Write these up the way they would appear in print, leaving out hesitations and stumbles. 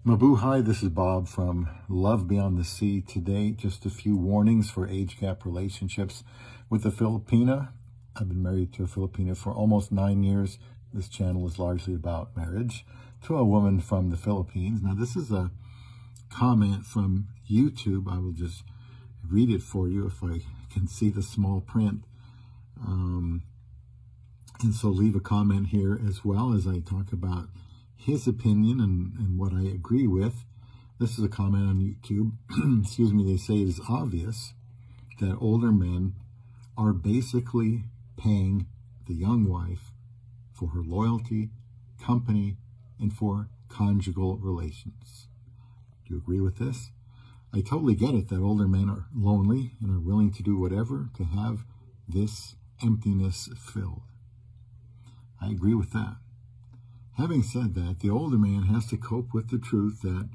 Mabuhay, this is Bob from Love Beyond the Sea. Today, just a few warnings for age gap relationships with a Filipina. I've been married to a Filipina for almost 9 years. This channel is largely about marriage to a woman from the Philippines. Now, this is a comment from YouTube. I will just read it for you if I can see the small print. And so leave a comment here as well as I talk about his opinion and what I agree with. This is a comment on YouTube. Excuse me. They say it is obvious that older men are basically paying the young wife for her loyalty, company, and for conjugal relations. Do you agree with this? I totally get it that older men are lonely and are willing to do whatever to have this emptiness filled. I agree with that. Having said that, the older man has to cope with the truth that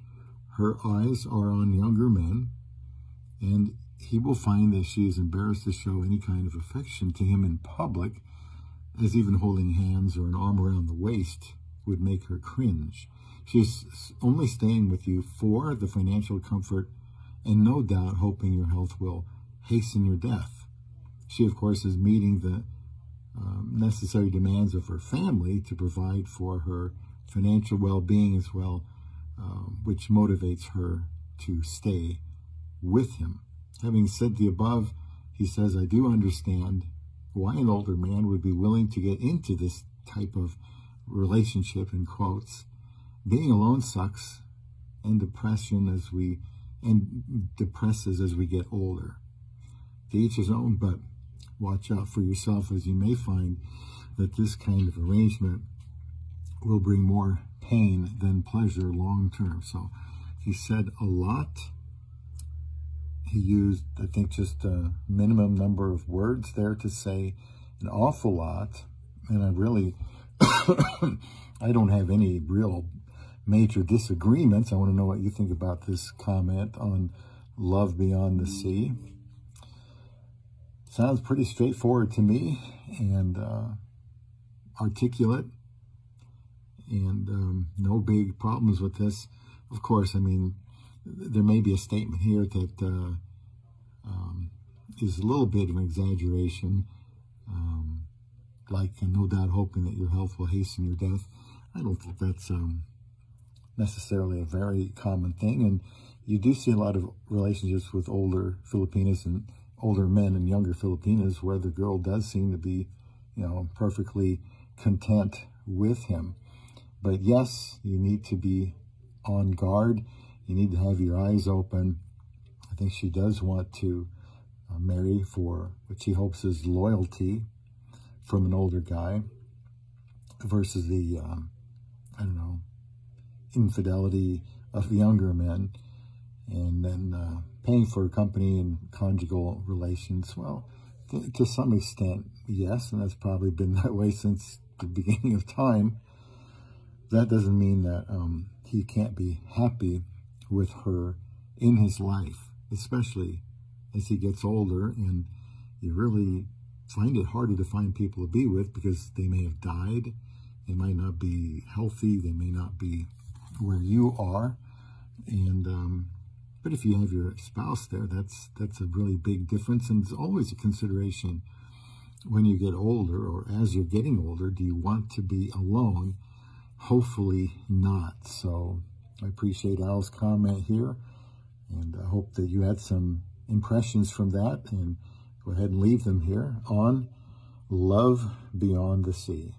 her eyes are on younger men, and he will find that she is embarrassed to show any kind of affection to him in public, as even holding hands or an arm around the waist would make her cringe. She's only staying with you for the financial comfort and no doubt hoping your health will hasten your death. She, of course, is meeting the necessary demands of her family to provide for her financial well-being as well, which motivates her to stay with him. Having said the above, he says, I do understand why an older man would be willing to get into this type of relationship, in quotes. Being alone sucks and depresses as we get older. To each his own, but watch out for yourself, as you may find that this kind of arrangement will bring more pain than pleasure long term. So he said a lot. He used, I think, just a minimum number of words there to say an awful lot. And I really, I don't have any real major disagreements. I want to know what you think about this comment on Love Beyond the Sea. Sounds pretty straightforward to me and articulate, and no big problems with this. Of course, I mean, there may be a statement here that is a little bit of an exaggeration, like no doubt hoping that your health will hasten your death. I don't think that's necessarily a very common thing, and you do see a lot of relationships with older Filipinas and older men and younger Filipinas where the girl does seem to be, perfectly content with him. But yes, you need to be on guard. You need to have your eyes open. I think she does want to marry for what she hopes is loyalty from an older guy versus the, infidelity of the younger men. And then paying for company and conjugal relations, well, to some extent, yes, and that's probably been that way since the beginning of time. That doesn't mean that he can't be happy with her in his life, especially as he gets older, and you really find it harder to find people to be with because they may have died, they might not be healthy, they may not be where you are, and but if you have your spouse there, that's a really big difference, and it's always a consideration when you get older, or as you're getting older. Do you want to be alone? Hopefully not. So I appreciate Al's comment here, and I hope that you had some impressions from that, and go ahead and leave them here on Love Beyond the Sea.